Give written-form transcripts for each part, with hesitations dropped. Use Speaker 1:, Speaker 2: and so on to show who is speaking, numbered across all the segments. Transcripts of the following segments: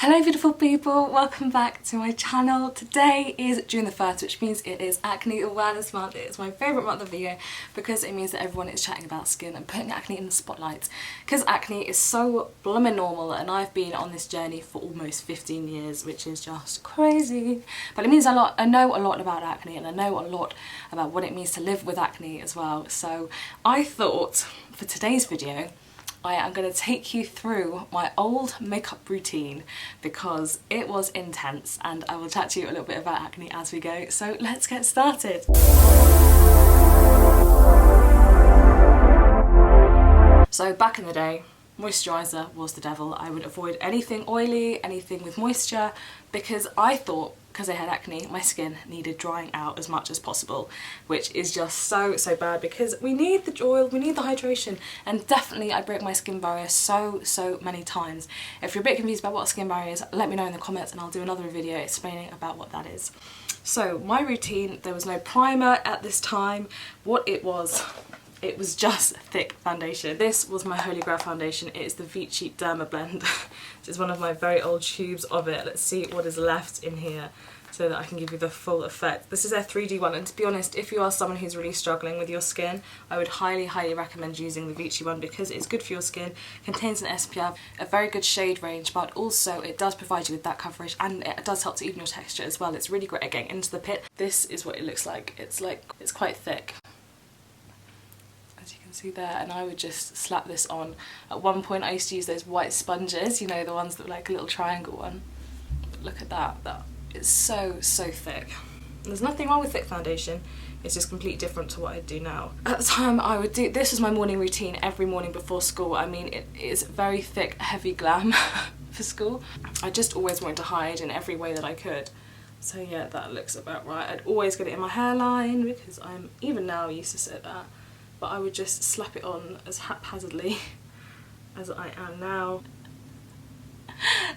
Speaker 1: Hello beautiful people, welcome back to my channel. Today is June the 1st, which means it is Acne Awareness Month. It is my favourite month of the year because it means that everyone is chatting about skin and putting acne in the spotlight. Because acne is so blooming normal and I've been on this journey for almost 15 years, which is just crazy. But it means a lot. I know a lot about acne and I know a lot about what it means to live with acne as well. So I thought for today's video, I am going to take you through my old makeup routine because it was intense, and I will chat to you a little bit about acne as we go. So let's get started. So back in the day, moisturiser was the devil. I would avoid anything oily, anything with moisture, because I thought, because I had acne, my skin needed drying out as much as possible, which is just so bad because we need the oil, we need the hydration, and definitely I broke my skin barrier so many times. If you're a bit confused about what a skin barrier is, let me know in the comments and I'll do another video explaining about what that is. So my routine, there was no primer at this time. What it was just thick foundation. This was my holy grail foundation. It is the Vichy Dermablend. This is one of my very old tubes of it. Let's see what is left in here so that I can give you the full effect. This is their 3D one, and to be honest, if you are someone who's really struggling with your skin, I would highly recommend using the Vichy one because it's good for your skin, contains an SPF, a very good shade range, but also it does provide you with that coverage and it does help to even your texture as well. It's really great at getting into the pit. This is what it looks like. It's quite thick, as you can see there, and I would just slap this on. At one point I used to use those white sponges, you know, the ones that were like a little triangle one. But look at that, it's so thick. There's nothing wrong with thick foundation, it's just completely different to what I do now. At the time I would do, this was my morning routine every morning before school. I mean, it is very thick, heavy glam for school. I just always wanted to hide in every way that I could. So yeah, that looks about right. I'd always get it in my hairline because I'm, even now, used to sit that. But I would just slap it on as haphazardly as I am now.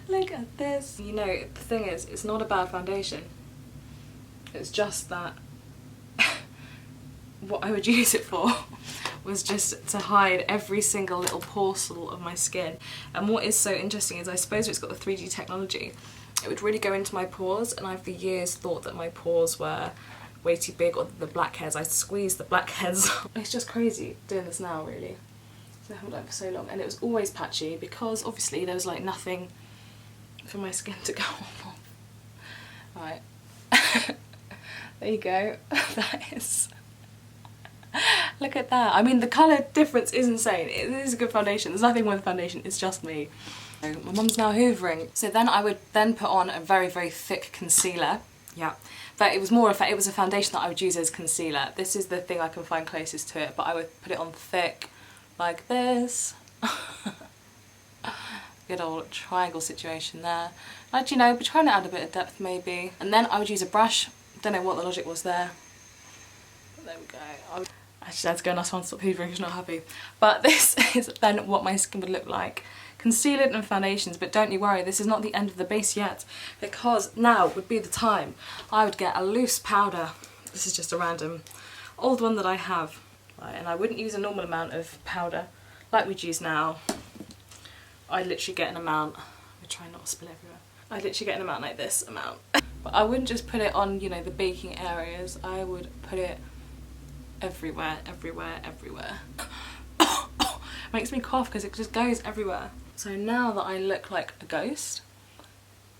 Speaker 1: Look at this. You know, the thing is, it's not a bad foundation. It's just that what I would use it for was just to hide every single little porcel of my skin. And what is so interesting is I suppose it's got the 3D technology. It would really go into my pores, and I've for years thought that my pores were way too big, or the blackheads. I squeezed the blackheads. It's just crazy doing this now, really. So I haven't done it for so long, and it was always patchy because obviously there was like nothing for my skin to go off. Right. There you go. That is. Look at that. I mean, the colour difference is insane. It is a good foundation. There's nothing wrong with foundation. It's just me. So my mum's now hoovering. So then I would then put on a very thick concealer. Yeah. But it was it was a foundation that I would use as concealer. This is the thing I can find closest to it, but I would put it on thick like this. Good old triangle situation there. Like, you know, but trying to add a bit of depth maybe. And then I would use a brush. Don't know what the logic was there. But there we go. I just had to go and ask one to stop hoovering, she's not happy. But this is then what my skin would look like. Concealer and foundations, but don't you worry, this is not the end of the base yet, because now would be the time I would get a loose powder. This is just a random old one that I have, right, and I wouldn't use a normal amount of powder like we'd use now. I'd literally get an amount, I try not to spill everywhere, I'd literally get an amount like this amount. But I wouldn't just put it on, you know, the baking areas, I would put it everywhere. Makes me cough because it just goes everywhere. So now that I look like a ghost,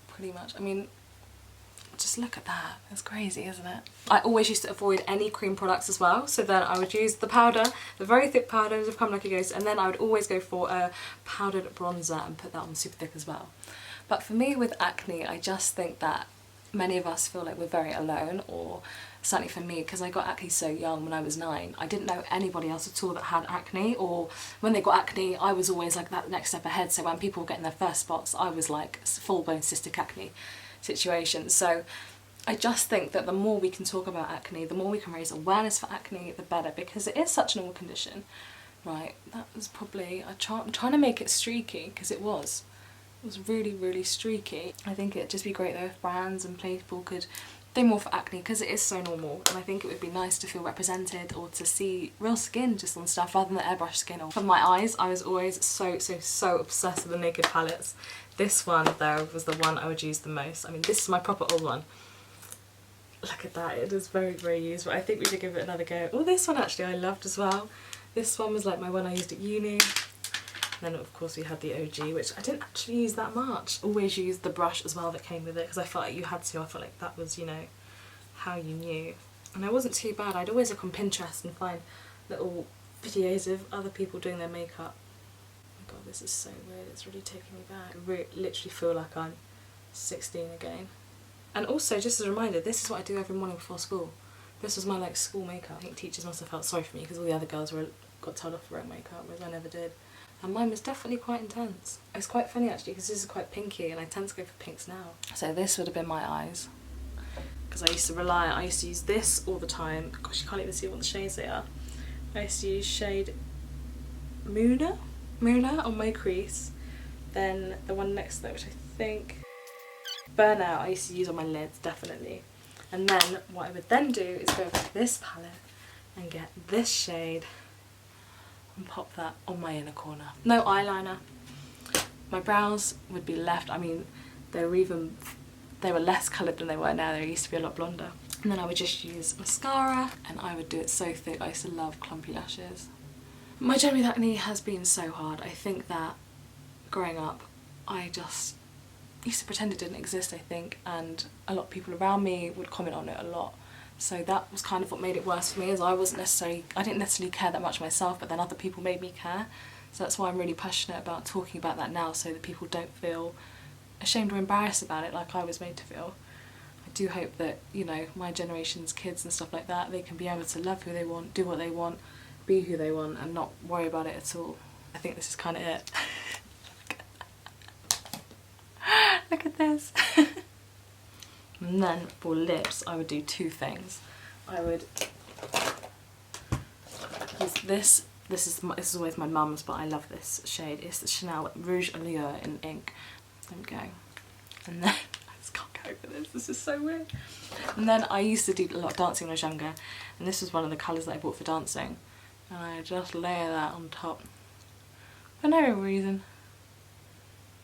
Speaker 1: pretty much, I mean, just look at that, it's crazy, isn't it? I always used to avoid any cream products as well, so then I would use the powder, the very thick powder to become like a ghost, and then I would always go for a powdered bronzer and put that on super thick as well. But for me with acne, I just think that many of us feel like we're very alone, or certainly for me, because I got acne so young when I was 9. I didn't know anybody else at all that had acne, or when they got acne I was always like that next step ahead, so when people were getting their first spots I was like full-blown cystic acne situation. So I just think that the more we can talk about acne, the more we can raise awareness for acne, the better, because it is such an normal condition. Right, that was probably, I'm trying to make it streaky, because it was really streaky. I think it'd just be great though if brands and people could do more for acne, because it is so normal, and I think it would be nice to feel represented or to see real skin just on stuff rather than the airbrush skin. Or for my eyes, I was always so obsessed with the Naked palettes. This one though was the one I would use the most. I mean, this is my proper old one. Look at that, it is very, very used, but I think we should give it another go. Oh, this one actually I loved as well. This one was like my one I used at uni. And then of course we had the OG, which I didn't actually use that much. Always used the brush as well that came with it, because I felt like you had to. I felt like that was, you know, how you knew. And it wasn't too bad. I'd always look on Pinterest and find little videos of other people doing their makeup. Oh my god, this is so weird, it's really taking me back. I literally feel like I'm 16 again. And also, just as a reminder, this is what I do every morning before school. This was my like school makeup. I think teachers must have felt sorry for me because all the other girls got told off for wearing makeup, whereas I never did. And mine was definitely quite intense. It's quite funny actually because this is quite pinky and I tend to go for pinks now. So this would have been my eyes. Because I used to use this all the time. Gosh, you can't even see what the shades they are. I used to use shade Muna on my crease. Then the one next to that, which I think Burnout, I used to use on my lids, definitely. And then what I would then do is go with this palette and get this shade and pop that on my inner corner. No eyeliner. My brows would be left, I mean, they were less coloured than they were now. They used to be a lot blonder. And then I would just use mascara and I would do it so thick. I used to love clumpy lashes. My journey with acne has been so hard. I think that growing up I just used to pretend it didn't exist, I think, and a lot of people around me would comment on it a lot. So that was kind of what made it worse for me, as I didn't necessarily care that much myself, but then other people made me care. So that's why I'm really passionate about talking about that now, so that people don't feel ashamed or embarrassed about it like I was made to feel. I do hope that, you know, my generation's kids and stuff like that, they can be able to love who they want, do what they want, be who they want, and not worry about it at all. I think this is kind of it. Look at this. And then for lips, I would do two things. I would use this. This is always my mum's, but I love this shade. It's the Chanel Rouge Allure in ink. There we go. And then I just can't go over this. This is so weird. And then I used to do a lot of dancing when I was younger, and this was one of the colours that I bought for dancing. And I just layer that on top for no reason.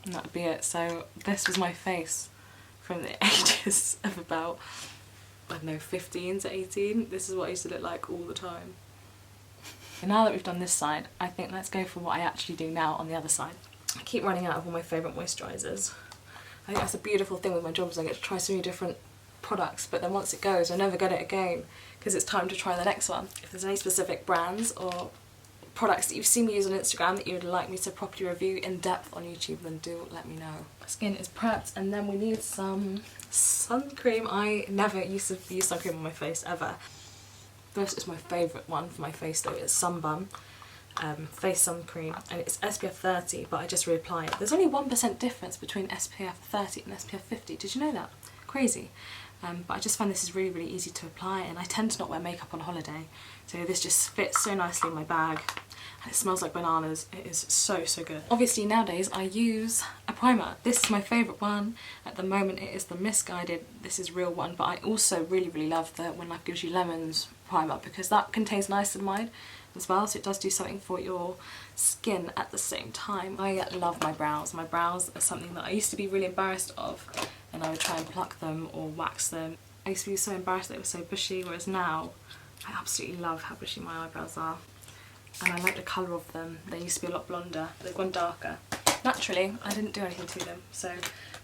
Speaker 1: And that'd be it. So this was my face from the ages of about, I don't know, 15 to 18. This is what I used to look like all the time. And now that we've done this side, I think let's go for what I actually do now on the other side. I keep running out of all my favourite moisturisers. I think that's a beautiful thing with my job, is I get to try so many different products, but then once it goes I never get it again because it's time to try the next one. If there's any specific brands or products that you've seen me use on Instagram that you would like me to properly review in depth on YouTube, then do let me know. My skin is prepped, and then we need some sun cream. I never used to use sun cream on my face ever. This is my favourite one for my face though. It's Sunbum face sun cream, and it's SPF 30, but I just reapply it. There's only 1% difference between SPF 30 and SPF 50. Did you know that? Crazy. But I just find this is really, really easy to apply, and I tend to not wear makeup on holiday, so this just fits so nicely in my bag, and it smells like bananas. It is so, so good. Obviously nowadays I use a primer. This is my favourite one. At the moment it is the Misguided This Is Real one, but I also really, really love the When Life Gives You Lemons primer, because that contains niacinamide as well, so it does do something for your skin at the same time. I love my brows. My brows are something that I used to be really embarrassed of, and I would try and pluck them or wax them. I used to be so embarrassed they were so bushy, whereas now I absolutely love how bushy my eyebrows are. And I like the colour of them. They used to be a lot blonder, they've gone darker. Naturally, I didn't do anything to them, so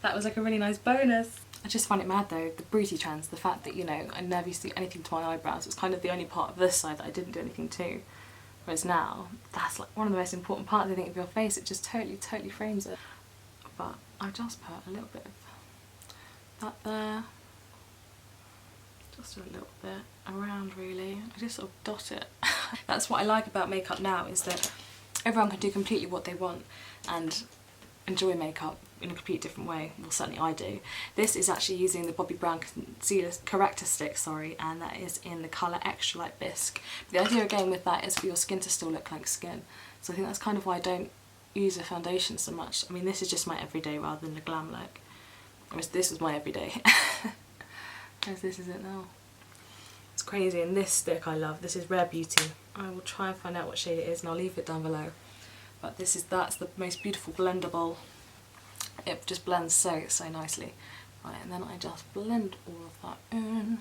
Speaker 1: that was like a really nice bonus. I just find it mad though, the beauty trends, the fact that, you know, I never used to do anything to my eyebrows. It's kind of the only part of this side that I didn't do anything to. Whereas now, that's like one of the most important parts, I think, of your face. It just totally, totally frames it. But I just put a little bit of that there. Just a little bit around, really. I just sort of dot it. That's what I like about makeup now, is that everyone can do completely what they want and enjoy makeup in a complete different way. Well, certainly I do. This is actually using the Bobbi Brown Concealer Corrector Stick, and that is in the colour Extra Light Bisque. But the idea again with that is for your skin to still look like skin. So I think that's kind of why I don't use a foundation so much. I mean, this is just my everyday rather than the glam look. Whereas this is my everyday. Whereas this is it now. It's crazy, and this stick I love. This is Rare Beauty. I will try and find out what shade it is and I'll leave it down below. But that's the most beautiful blendable It just blends so nicely. Right, and then I just blend all of that in.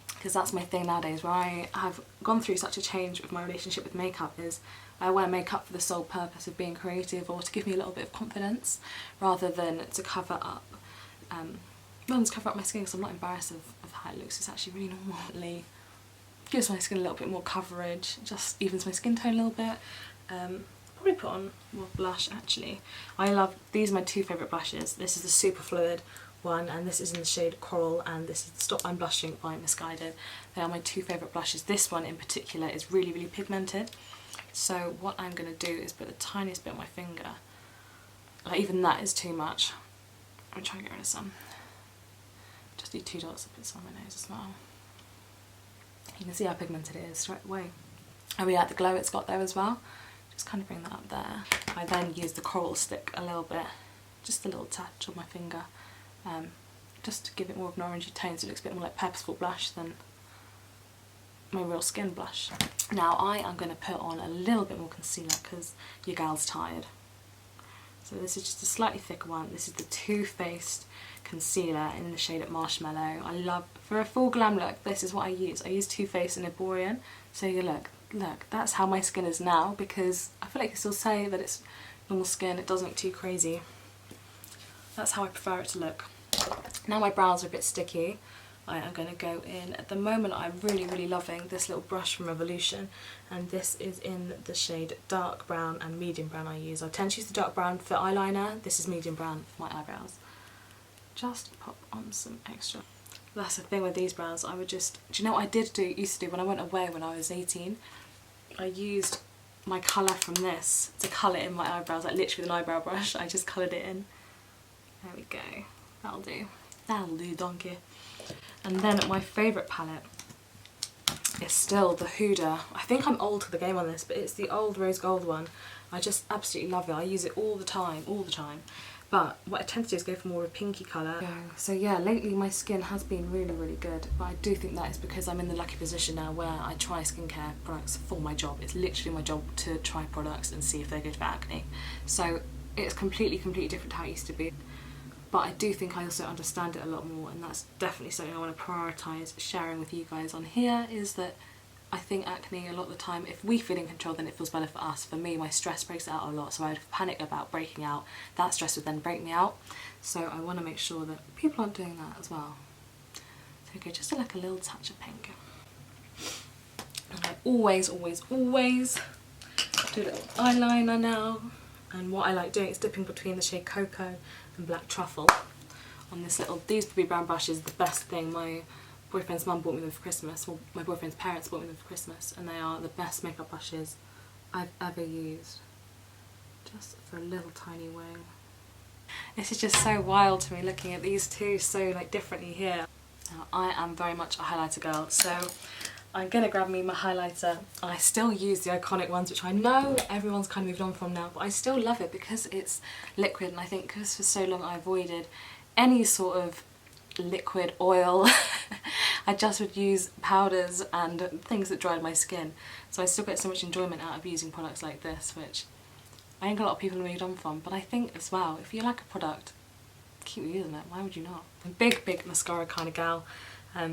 Speaker 1: Because that's my thing nowadays, where I have gone through such a change with my relationship with makeup, is I wear makeup for the sole purpose of being creative or to give me a little bit of confidence, rather than to cover up my skin, because I'm not embarrassed of how it looks. It's actually really normal. It gives my skin a little bit more coverage, just evens my skin tone a little bit. Probably put on more blush actually. These are my two favourite blushes. This is the Super Fluid one, and this is in the shade Coral, and this is Stop I'm Blushing by Misguided. They are my two favourite blushes. This one in particular is really pigmented, so what I'm going to do is put the tiniest bit on my finger. Like, even that is too much. I'm trying to get rid of some. Just do 2 dots, I'll put some on my nose as well. You can see how pigmented it is straight away. I really like the glow it's got there as well. Just kind of bring that up there. I then use the Coral stick a little bit, just a little touch on my finger, just to give it more of an orangey tone, so it looks a bit more like purposeful blush than my real skin blush. Now I am going to put on a little bit more concealer because your gal's tired. So this is just a slightly thicker one. This is the Too Faced concealer in the shade Marshmallow. I love, for a full glam look, this is what I use. I use Too Faced and Iborian. So you look, that's how my skin is now, because I feel like I still say that it's normal skin, it doesn't look too crazy. That's how I prefer it to look. Now my brows are a bit sticky, I am going to go in. At the moment I'm really loving this little brush from Revolution, and this is in the shade Dark Brown and Medium Brown I use. I tend to use the Dark Brown for eyeliner, this is Medium Brown for my eyebrows. Just pop on some extra. That's the thing with these brows, I would just, do you know what I used to do when I went away when I was 18? I used my colour from this to colour in my eyebrows, like literally with an eyebrow brush. I just coloured it in. There we go. That'll do. That'll do, donkey. And then my favourite palette is still the Huda. I think I'm old to the game on this, but it's the old rose gold one. I just absolutely love it. I use it all the time. But what I tend to do is go for more of a pinky colour. So yeah, lately my skin has been really good, but I do think that is because I'm in the lucky position now where I try skincare products for my job. It's literally my job to try products and see if they're good for acne. So it's completely different to how it used to be. But I do think I also understand it a lot more, and that's definitely something I want to prioritise sharing with you guys on here, is that I think acne a lot of the time, if we feel in control, then it feels better for us. For me, my stress breaks out a lot, so I would panic about breaking out. That stress would then break me out. So I want to make sure that people aren't doing that as well. So okay, just to like a little touch of pink. And I always do a little eyeliner now. And what I like doing is dipping between the shade Cocoa and Black Truffle on this little, these Bobbi Brown brushes are the best thing. My boyfriend's mum bought me them for Christmas, well, my boyfriend's parents bought me them for Christmas, and they are the best makeup brushes I've ever used. Just for a little tiny wing. This is just so wild to me looking at these two so like differently here. Now I am very much a highlighter girl, so I'm gonna grab me my highlighter. I still use the iconic ones, which I know everyone's kind of moved on from now, but I still love it because it's liquid, and I think because for so long I avoided any sort of liquid oil, I just would use powders and things that dried my skin. So I still get so much enjoyment out of using products like this, which I think a lot of people have moved on from, but I think as well, if you like a product, keep using it, why would you not? I'm a big mascara kind of gal.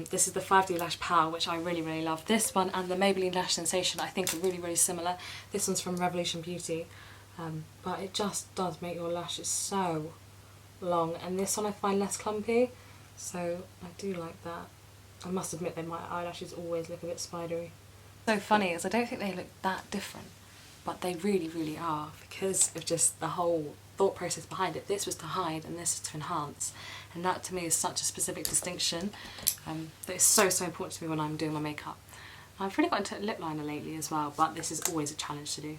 Speaker 1: This is the 5D Lash Power, which I really love. This one and the Maybelline Lash Sensation I think are really similar. This one's from Revolution Beauty, but it just does make your lashes so long, and this one I find less clumpy, so I do like that. I must admit that my eyelashes always look a bit spidery. So funny is I don't think they look that different, but they really are, because of just the whole thought process behind it. This was to hide and this is to enhance, and that to me is such a specific distinction that is so important to me when I'm doing my makeup. I've really got into lip liner lately as well, but this is always a challenge to do.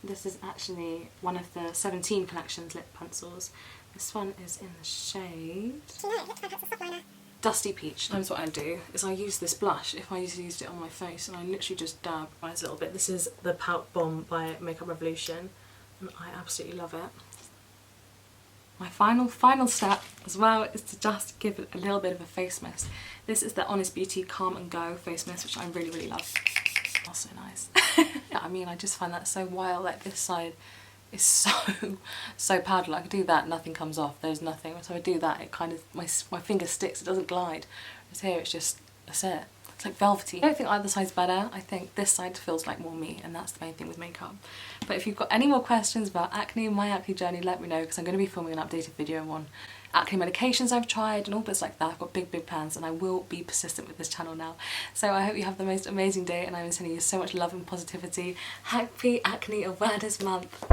Speaker 1: This is actually one of the 17 collection's lip pencils. This one is in the shade Dusty Peach. Sometimes what I do is I use this blush, if I used it on my face, and I literally just dab a little bit. This is the Pout Bomb by Makeup Revolution, and I absolutely love it. My final step as well is to just give it a little bit of a face mist. This is the Honest Beauty Calm and Go face mist, which I really love. Smells so nice. I mean, I just find that so wild, like this side is so powdery. Like I do that, nothing comes off, there's nothing. So I do that, it kind of, my finger sticks, it doesn't glide. Whereas here it's just, that's it. It's like velvety. I don't think either side's better. I think this side feels like more me, and that's the main thing with makeup. But if you've got any more questions about acne, my acne journey, let me know, because I'm going to be filming an updated video on acne medications I've tried and all bits like that. I've got big plans, and I will be persistent with this channel now. So I hope you have the most amazing day, and I'm sending you so much love and positivity. Happy Acne Awareness Month!